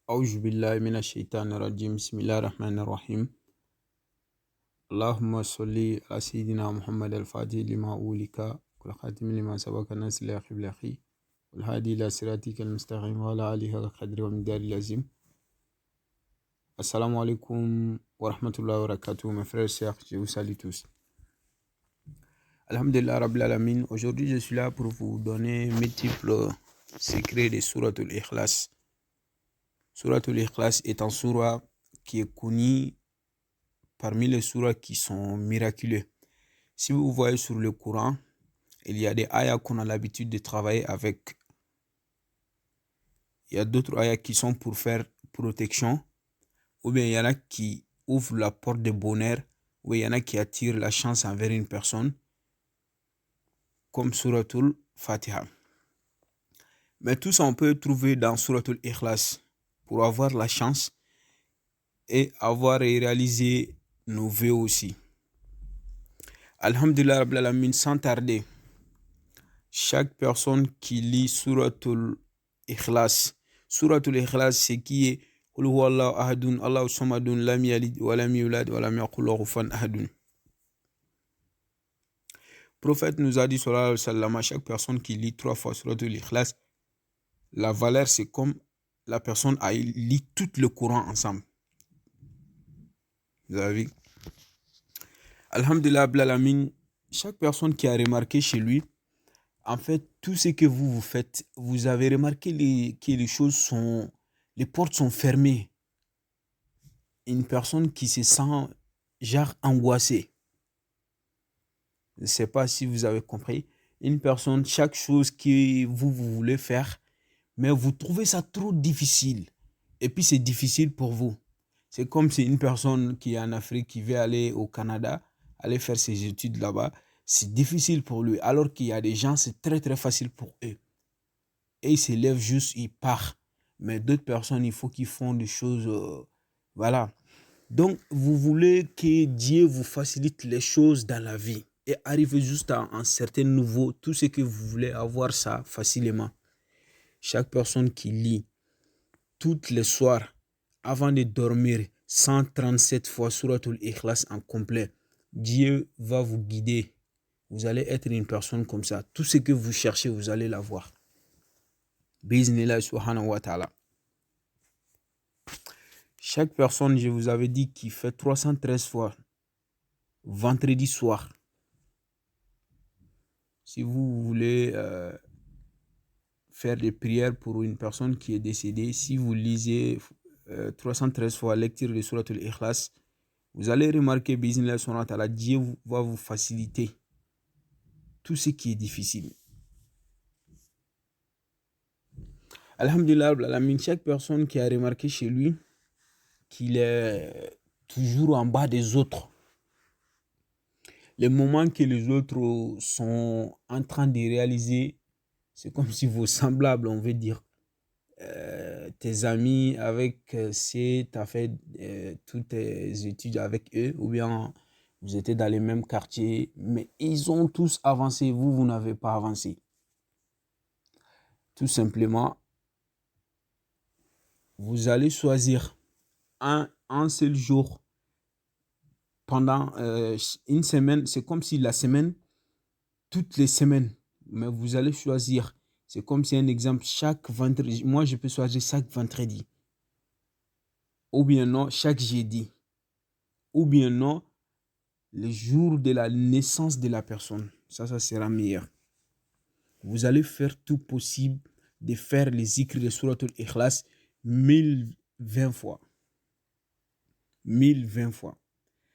أعوذ بالله من الشيطان الرجيم بسم الله الرحمن الرحيم اللهم صل على سيدنا محمد الفاتح لما أولك والخاتم لما سبق الناس الأخي بالأخي والهادي إلى صراطك المستقيم وعلى آله القدر ومقدار العظيم. Assalamu alaikum wa rahmatullahi wa barakatuh, mes frères et sœurs, je vous salue tous. Alhamdulillah Rabbil Alamin, aujourd'hui je suis là pour vous donner multiples secrets de Surat al-Ikhlas. Surat al-Ikhlas est un surah qui est connu parmi les surahs qui sont miraculeux. Si vous voyez sur le Coran, il y a des ayats qu'on a l'habitude de travailler avec. Il y a d'autres ayats qui sont pour faire protection, ou bien il y en a qui ouvrent la porte de bonheur, ou il y en a qui attirent la chance envers une personne, comme Suratul Fatiha. Mais tout ça, on peut trouver dans Suratul Ikhlas pour avoir la chance et avoir réalisé nos vœux aussi. Alhamdulillah Rabbil Alamin, sans tarder, chaque personne qui lit Suratul Ikhlas, c'est qui est Qul huwallahu ahadun, Allahu samadun, lam yalid wa lam yulad wa lam yakul lahu kufuwan ahadun. Le prophète nous a dit sallallahu alayhi wa sallam, à chaque personne qui lit 3 fois Suratul Ikhlas, la valeur c'est comme la personne a lu tout le Coran ensemble. Vous avez vu? Alhamdulillah Rabbil Alamin, chaque personne qui a remarqué chez lui, en fait, tout ce que vous faites, vous avez remarqué que les choses sont, les portes sont fermées. Une personne qui se sent genre angoissée. Je ne sais pas si vous avez compris. Une personne, chaque chose que vous voulez faire, mais vous trouvez ça trop difficile. Et puis c'est difficile pour vous. C'est comme si une personne qui est en Afrique, qui veut aller au Canada, aller faire ses études là-bas, c'est difficile pour lui. Alors qu'il y a des gens, c'est très très facile pour eux. Et ils se lèvent juste, ils partent. Mais d'autres personnes, il faut qu'ils font des choses, voilà. Donc, vous voulez que Dieu vous facilite les choses dans la vie et arriver juste à un certain niveau, tout ce que vous voulez avoir ça facilement. Chaque personne qui lit toutes les soirs avant de dormir 137 fois Suratul Ikhlas en complet, Dieu va vous guider. Vous allez être une personne comme ça. Tout ce que vous cherchez, vous allez l'avoir. Biznillah subhanahu wa ta'ala. Chaque personne, je vous avais dit, qui fait 313 fois vendredi soir. Si vous voulez faire des prières pour une personne qui est décédée, si vous lisez 313 fois lecture de Suratul Ikhlas, vous allez remarquer, Biznillah subhanahu wa ta'ala, Dieu va vous faciliter tout ce qui est difficile. Alhamdulillah, chaque personne qui a remarqué chez lui qu'il est toujours en bas des autres. Les moments que les autres sont en train de réaliser, c'est comme si vos semblables, on veut dire, tes amis avec tu as fait toutes tes études avec eux, ou bien vous étiez dans les mêmes quartiers, mais ils ont tous avancé, vous n'avez pas avancé. Tout simplement, vous allez choisir un seul jour pendant une semaine. C'est comme si la semaine, toutes les semaines, mais vous allez choisir. C'est comme si un exemple, chaque vendredi, moi je peux choisir chaque vendredi. Ou bien non, chaque jeudi. Ou bien non, le jour de la naissance de la personne. Ça sera meilleur. Vous allez faire tout possible de faire les zikrs de Suratul Ikhlas 1020 fois. 1020 fois.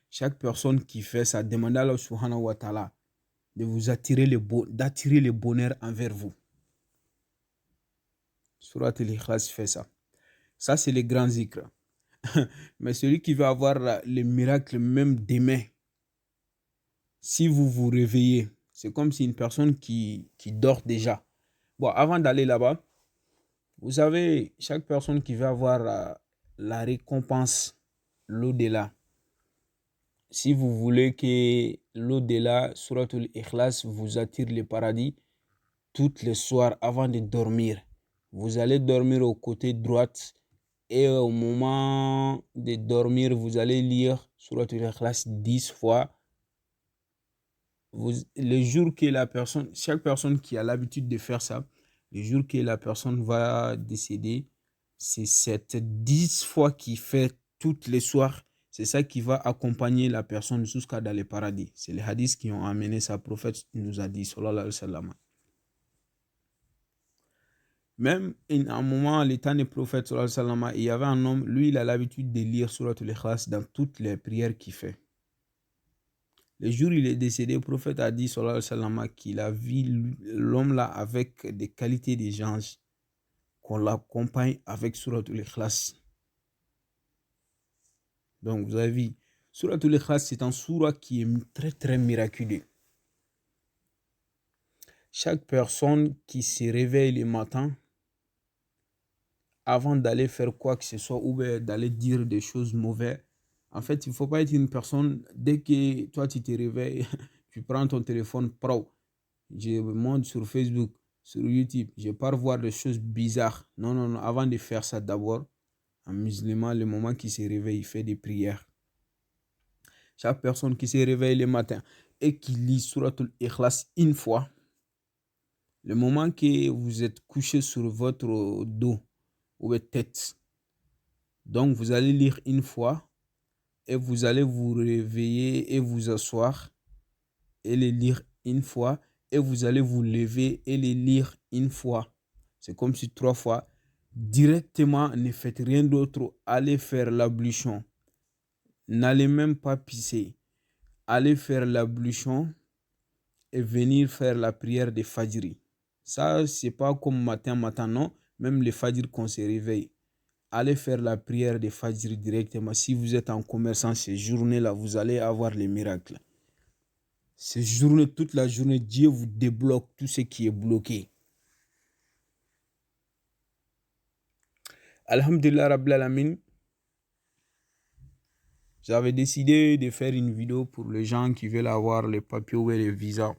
Chaque personne qui fait ça, demandez à Allah subhanahu wa ta'ala de vous d'attirer le bonheur envers vous. Surat al-Ikhlas fait ça. Ça, c'est les grands zikrs. Mais celui qui va avoir le miracle même demain, si vous vous réveillez, c'est comme si une personne qui dort déjà. Bon, avant d'aller là-bas, vous savez, chaque personne qui va avoir la récompense, l'au-delà. Si vous voulez que l'au-delà, Suratul Ikhlas, vous attire le paradis, toutes les soirs avant de dormir, vous allez dormir au côté droite Et au moment de dormir, vous allez lire Surat al-Ikhlas 10 fois. Le jour que la personne, chaque personne qui a l'habitude de faire ça, le jour que la personne va décéder, c'est cette 10 fois qu'il fait toutes les soirs, c'est ça qui va accompagner la personne jusqu'à dans le paradis. C'est les hadiths qui ont amené ça. Le prophète nous a dit, sallallahu alayhi wa sallam. Même à un moment, le temps du prophète, sallallahu alayhi wa sallam, il y avait un homme, lui, il a l'habitude de lire Surat al-Ikhlas dans toutes les prières qu'il fait. Le jour où il est décédé, le prophète a dit sallallahu alayhi wa sallam, qu'il a vu l'homme là avec des qualités des anges, qu'on l'accompagne avec Surat al-Ikhlas. Donc vous avez vu, Surat al-Ikhlas, c'est un surah qui est très très miraculeux. Chaque personne qui se réveille le matin, avant d'aller faire quoi que ce soit ou d'aller dire des choses mauvaises, en fait, il ne faut pas être une personne, dès que toi tu te réveilles, tu prends ton téléphone pro, je monte sur Facebook, sur YouTube, je pars voir des choses bizarres. Non, non, non, avant de faire ça d'abord, un musulman, le moment qu'il se réveille, il fait des prières. Chaque personne qui se réveille le matin et qui lit Surat al-Ikhlas une fois, le moment que vous êtes couché sur votre dos ou votre tête, donc vous allez lire une fois et vous allez vous réveiller et vous asseoir et les lire une fois et vous allez vous lever et les lire une fois. C'est comme si 3 fois. Directement, ne faites rien d'autre. Allez faire l'ablution. N'allez même pas pisser. Allez faire l'ablution et venir faire la prière de Fajri. Ça, c'est pas comme matin, non. Même le Fajr qu'on se réveille. Allez faire la prière de Fajr directement. Si vous êtes en commerçant ces journées-là, vous allez avoir les miracles. Ces journées, toute la journée, Dieu vous débloque tout ce qui est bloqué. Alhamdulillah Rabbil Alamin. J'avais décidé de faire une vidéo pour les gens qui veulent avoir les papiers ou les visas.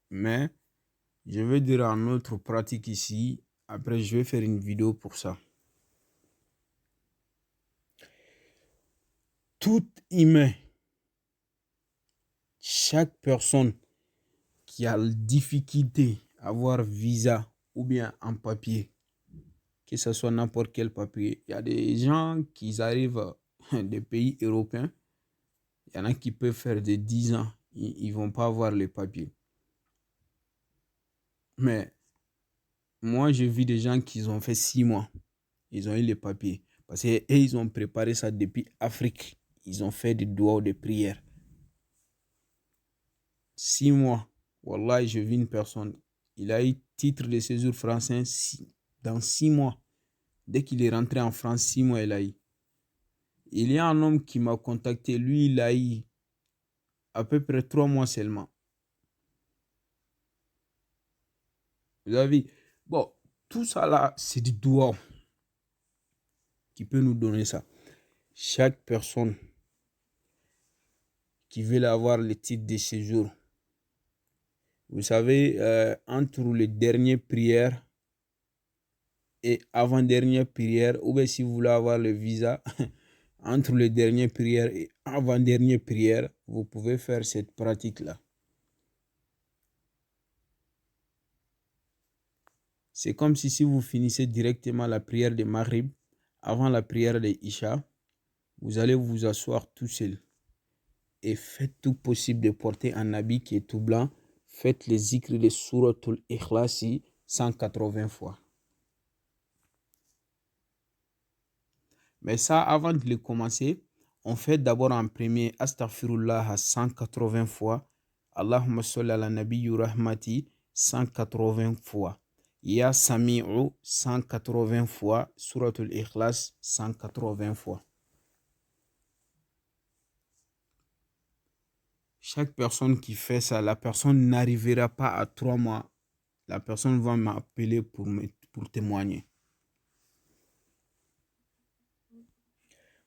Mais je vais dire une autre pratique ici. Après, je vais faire une vidéo pour ça. Tout humain, chaque personne qui a la difficulté à avoir visa ou bien un papier, que ce soit n'importe quel papier, il y a des gens qui arrivent des pays européens, il y en a qui peuvent faire de 10 ans, ils ne vont pas avoir les papiers. Mais moi, j'ai vu des gens qui ont fait 6 mois, ils ont eu les papiers. Parce qu'ils ont préparé ça depuis Afrique. Ils ont fait des doigts de prière. 6 mois. Wallah, j'ai vu une personne, il a eu titre de séjour français dans 6 mois. Dès qu'il est rentré en France, 6 mois, il a eu. Il y a un homme qui m'a contacté, lui, il a eu à peu près 3 mois seulement. Vous avez vu? Bon, tout ça là, c'est du doigt qui peut nous donner ça. Chaque personne qui veut avoir le titre de séjour, vous savez, entre les dernières prières et avant-dernière prière, ou bien si vous voulez avoir le visa, entre les dernières prières et avant-dernière prière, vous pouvez faire cette pratique-là. C'est comme si vous finissez directement la prière de Maghrib, avant la prière de Isha, vous allez vous asseoir tout seul. Et faites tout possible de porter un habit qui est tout blanc. Faites les zikrs de Suratul Ikhlasi 180 fois. Mais ça, avant de le commencer, on fait d'abord en premier Astaghfirullah à 180 fois. Allahumma salli ala nabiyyu rahmati 180 fois. Ya Sami'u 180 fois. Suratul Ikhlas 180 fois. Chaque personne qui fait ça, la personne n'arrivera pas à 3 mois. La personne va m'appeler pour témoigner.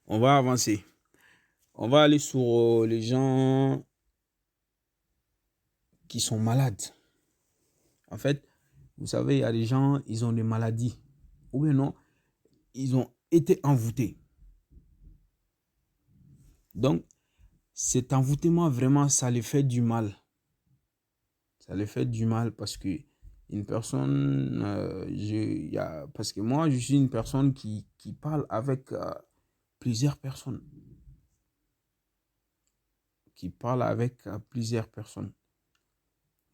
On va avancer. On va aller sur les gens qui sont malades. En fait, vous savez, il y a des gens, ils ont des maladies. Ou bien non, ils ont été envoûtés. Donc, cet envoûtement, vraiment, ça les fait du mal. Ça les fait du mal parce que une personne, parce que moi, je suis une personne qui parle avec plusieurs personnes. Qui parle avec plusieurs personnes.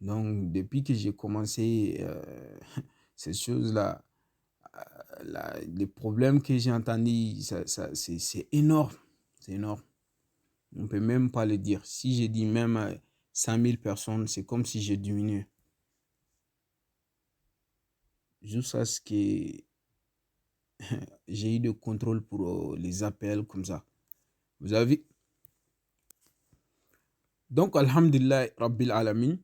Donc, depuis que j'ai commencé ces choses-là, les problèmes que j'ai entendus, c'est énorme. C'est énorme. On ne peut même pas le dire. Si j'ai dit même 100 000 personnes, c'est comme si j'ai diminué. Jusqu'à ce que j'ai eu de contrôle pour les appels comme ça. Vous avez vu? Donc, Alhamdulillah, Rabbil Alamin,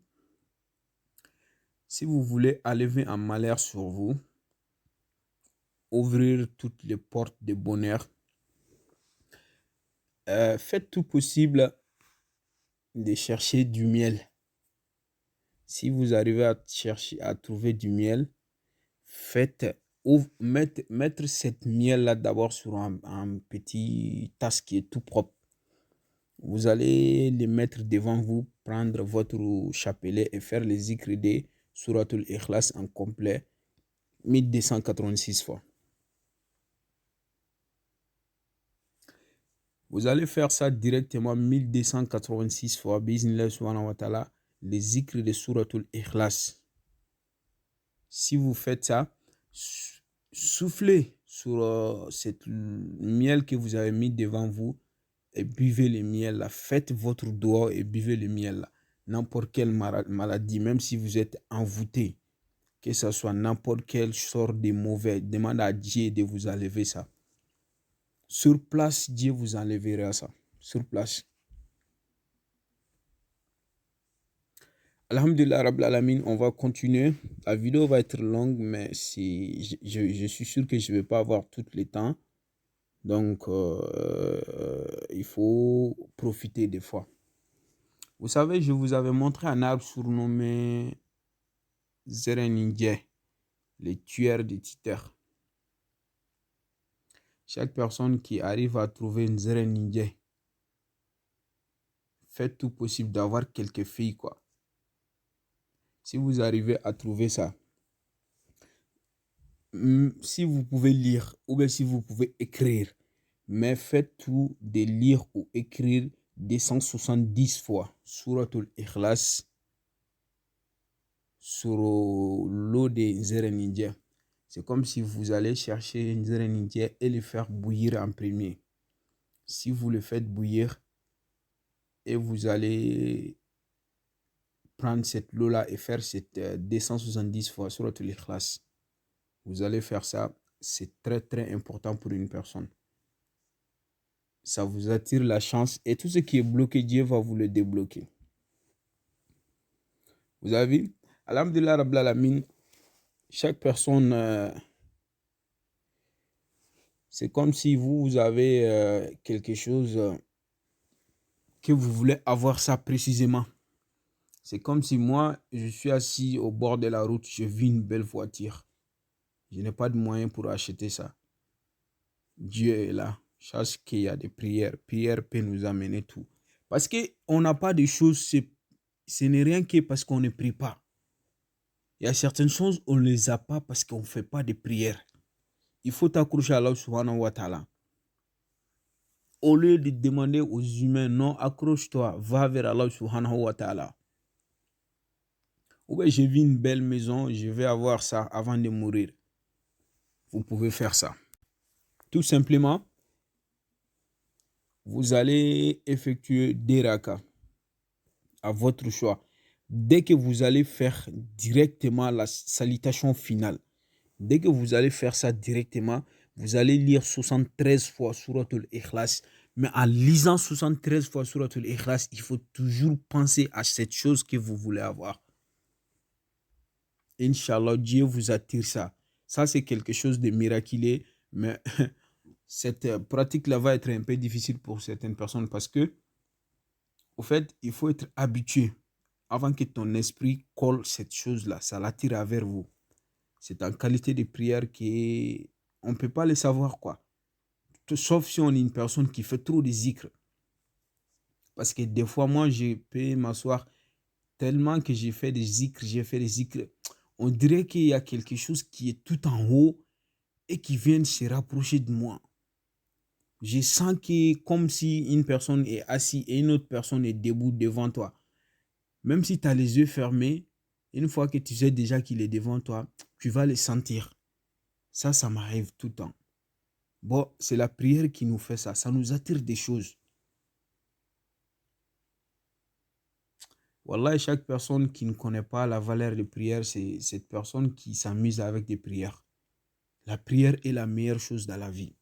si vous voulez enlever un malheur sur vous, ouvrir toutes les portes de bonheur, faites tout possible de chercher du miel. Si vous arrivez à chercher, à trouver du miel, mettre cette miel-là d'abord sur un petit tasse qui est tout propre. Vous allez les mettre devant vous, prendre votre chapelet et faire les zikr de Suratul Ikhlas en complet, 1286 fois. Vous allez faire ça directement 1286 fois, bismillah subhanahu wa ta'ala, les zikr de Suratul Ikhlas. Si vous faites ça, soufflez sur cette miel que vous avez mis devant vous et buvez le miel là. Faites votre doigt et buvez le miel là. N'importe quelle maladie, même si vous êtes envoûté, que ce soit n'importe quelle sorte de mauvais, demandez à Dieu de vous enlever ça. Sur place, Dieu vous enlèvera ça. Sur place. Alhamdulillah Rabbil Alamin, on va continuer. La vidéo va être longue, mais je suis sûr que je ne vais pas avoir tout le temps. Donc, il faut profiter des fois. Vous savez, je vous avais montré un arbre surnommé Zereninje, les tueurs de titres. Chaque personne qui arrive à trouver une Zereninje, faites tout possible d'avoir quelques filles, quoi. Si vous arrivez à trouver ça, si vous pouvez lire ou bien si vous pouvez écrire, mais faites tout de lire ou écrire 270 fois Suratul Ikhlas sur l'eau des Zereninja. C'est comme si vous allez chercher une Zereninja et le faire bouillir en premier. Si vous le faites bouillir et vous allez prendre cette eau-là et faire cette 270 fois Suratul Ikhlas, vous allez faire ça. C'est très très important pour une personne. Ça vous attire la chance et tout ce qui est bloqué, Dieu va vous le débloquer. Vous avez vu? Alhamdulillah Rabbil Alamin, chaque personne, c'est comme si vous avez quelque chose que vous voulez avoir ça précisément. C'est comme si moi, je suis assis au bord de la route, je vis une belle voiture. Je n'ai pas de moyens pour acheter ça. Dieu est là. Chaque qu'il y a des prières. Prière peut nous amener tout. Parce qu'on n'a pas de choses, ce n'est rien que parce qu'on ne prie pas. Il y a certaines choses, on ne les a pas parce qu'on ne fait pas de prières. Il faut t'accrocher à Allah subhanahu wa ta'ala. Au lieu de demander aux humains, non, accroche-toi, va vers Allah subhanahu wa ta'ala. Ou bien j'ai vu une belle maison, je vais avoir ça avant de mourir. Vous pouvez faire ça. Tout simplement, vous allez effectuer des rakas à votre choix. Dès que vous allez faire directement la salutation finale, dès que vous allez faire ça directement, vous allez lire 73 fois Suratul Ikhlas. Mais en lisant 73 fois Suratul Ikhlas, il faut toujours penser à cette chose que vous voulez avoir. Inch'Allah, Dieu vous attire ça. Ça, c'est quelque chose de miraculeux, mais cette pratique-là va être un peu difficile pour certaines personnes parce que, au fait, il faut être habitué avant que ton esprit colle cette chose-là. Ça l'attire vers vous. C'est en qualité de prière on ne peut pas le savoir, quoi. Sauf si on est une personne qui fait trop de zikr. Parce que des fois, moi, je peux m'asseoir tellement que j'ai fait des zikr. On dirait qu'il y a quelque chose qui est tout en haut et qui vient se rapprocher de moi. Je sens que comme si une personne est assise et une autre personne est debout devant toi. Même si tu as les yeux fermés, une fois que tu sais déjà qu'il est devant toi, tu vas le sentir. Ça m'arrive tout le temps. Bon, c'est la prière qui nous fait ça. Ça nous attire des choses. Wallah, chaque personne qui ne connaît pas la valeur de prière, c'est cette personne qui s'amuse avec des prières. La prière est la meilleure chose dans la vie.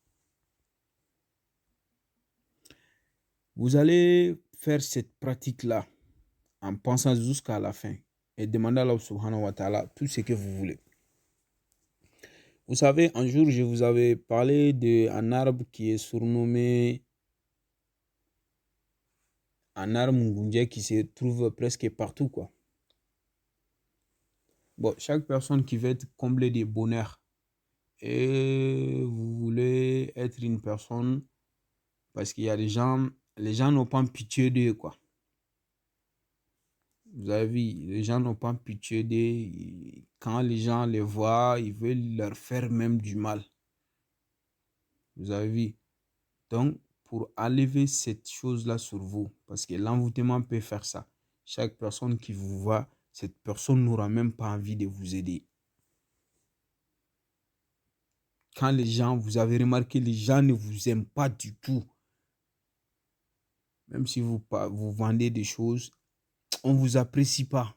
Vous allez faire cette pratique-là en pensant jusqu'à la fin et demander à Allah subhanahu wa ta'ala tout ce que vous voulez. Vous savez, un jour, je vous avais parlé d'un arbre qui est surnommé un arbre ngundia qui se trouve presque partout, quoi. Bon, chaque personne qui veut être comblée de bonheur et vous voulez être une personne, parce qu'il y a des gens, les gens n'ont pas pitié d'eux, quoi. Vous avez vu, les gens n'ont pas pitié d'eux. Quand les gens les voient, ils veulent leur faire même du mal. Vous avez vu. Donc, pour enlever cette chose-là sur vous, parce que l'envoûtement peut faire ça. Chaque personne qui vous voit, cette personne n'aura même pas envie de vous aider. Quand les gens, vous avez remarqué, les gens ne vous aiment pas du tout. Même si vous vendez des choses, on ne vous apprécie pas.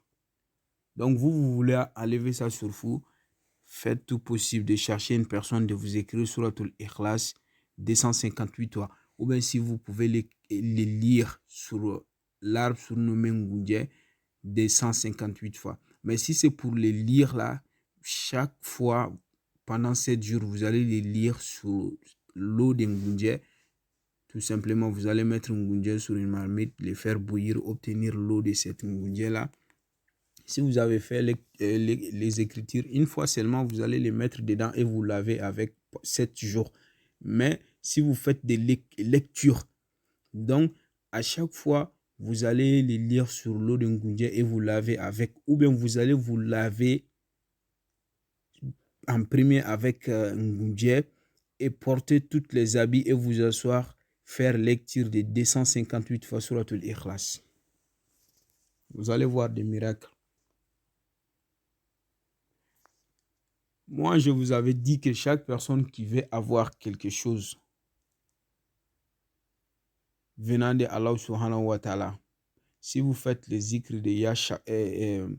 Donc, vous voulez enlever ça sur vous. Faites tout possible de chercher une personne, de vous écrire Suratul Ikhlas 258 fois. Ou bien si vous pouvez les lire sur l'arbre surnommé Ngundia 258 fois. Mais si c'est pour les lire là, chaque fois, pendant 7 jours, vous allez les lire sur l'eau de Ngundia. Tout simplement, vous allez mettre Ngundia sur une marmite, les faire bouillir, obtenir l'eau de cette Ngundia là. Si vous avez fait les écritures, une fois seulement, vous allez les mettre dedans et vous lavez avec 7 jours. Mais si vous faites des lectures, donc à chaque fois, vous allez les lire sur l'eau de Ngundia et vous lavez avec. Ou bien vous allez vous laver en premier avec Ngundia et porter tous les habits et vous asseoir, faire lecture de 258 fois sur Suratul Ikhlas. Vous allez voir des miracles. Moi, je vous avais dit que chaque personne qui veut avoir quelque chose venant de Allah subhanahu wa ta'ala, si vous faites les zikrs de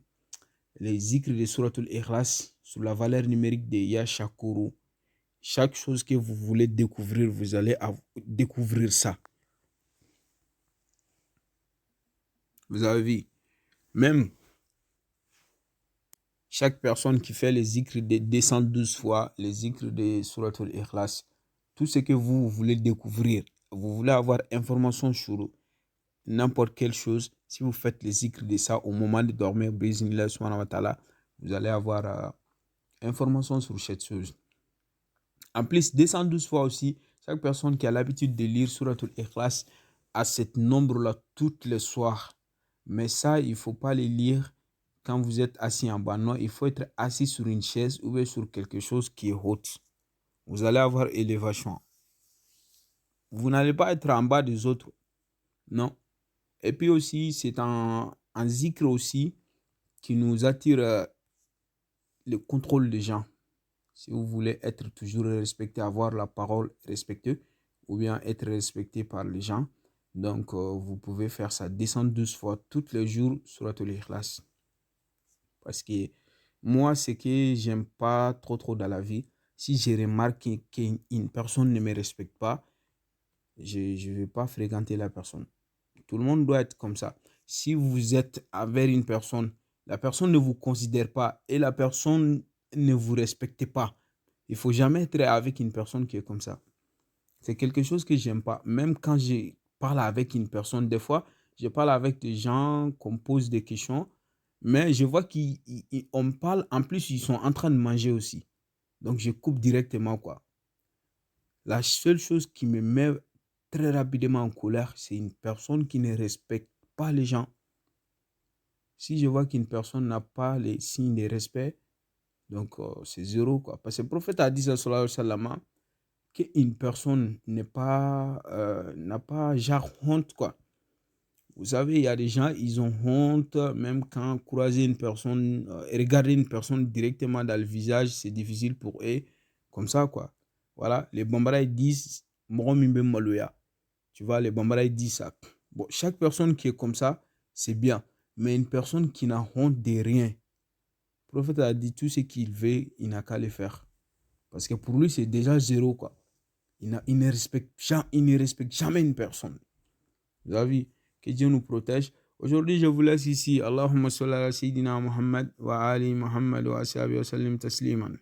les zikrs de Suratul Ikhlas sur la valeur numérique de Yashakuru, chaque chose que vous voulez découvrir, vous allez découvrir ça. Vous avez vu, même chaque personne qui fait les zikrs de 212 fois, les zikrs de Suratul Ikhlas, tout ce que vous voulez découvrir, vous voulez avoir information sur n'importe quelle chose, si vous faites les zikrs de ça au moment de dormir, vous allez avoir information sur cette chose. En plus, 212 fois aussi, chaque personne qui a l'habitude de lire Suratul Ikhlas a cet nombre-là tous les soirs. Mais ça, il ne faut pas les lire quand vous êtes assis en bas. Non, il faut être assis sur une chaise ou bien sur quelque chose qui est haute. Vous allez avoir élévation. Vous n'allez pas être en bas des autres. Non. Et puis aussi, c'est un zikr aussi qui nous attire le contrôle des gens. Si vous voulez être toujours respecté, avoir la parole respectée, ou bien être respecté par les gens, donc vous pouvez faire ça 212 fois tous les jours sur Ikhlas. Parce que moi, ce que j'aime pas trop dans la vie, si j'ai remarqué qu'une personne ne me respecte pas, je ne vais pas fréquenter la personne. Tout le monde doit être comme ça. Si vous êtes avec une personne, la personne ne vous considère pas et la personne ne vous respecte pas, il ne faut jamais être avec une personne qui est comme ça. C'est quelque chose que j'aime pas. Même quand je parle avec une personne, des fois, je parle avec des gens qu'on pose des questions, mais je vois qu'on parle, en plus, ils sont en train de manger aussi. Donc, je coupe directement, quoi. La seule chose qui me met très rapidement en colère, c'est une personne qui ne respecte pas les gens. Si je vois qu'une personne n'a pas les signes de respect, donc c'est zéro, quoi. Parce que le prophète a dit sallallahu alayhi wa sallam, qu'une personne n'a pas genre honte, quoi. Vous savez, il y a des gens, ils ont honte, même quand croiser une personne, regarder une personne directement dans le visage, c'est difficile pour eux. Comme ça, quoi. Voilà, les Bambara, ils disent, Moro mimbe maloya. Tu vois, les Bambara, ils disent ça. Bon, chaque personne qui est comme ça, c'est bien. Mais une personne qui n'a honte de rien, le prophète a dit tout ce qu'il veut, il n'a qu'à le faire. Parce que pour lui, c'est déjà zéro, quoi. Il ne respecte jamais une personne. Vous avez vu? Que Dieu nous protège. Aujourd'hui, je vous laisse ici. Allahumma salli ala Sayyidina Muhammad wa ali Muhammad wa ashabihi wa sallim tasliman.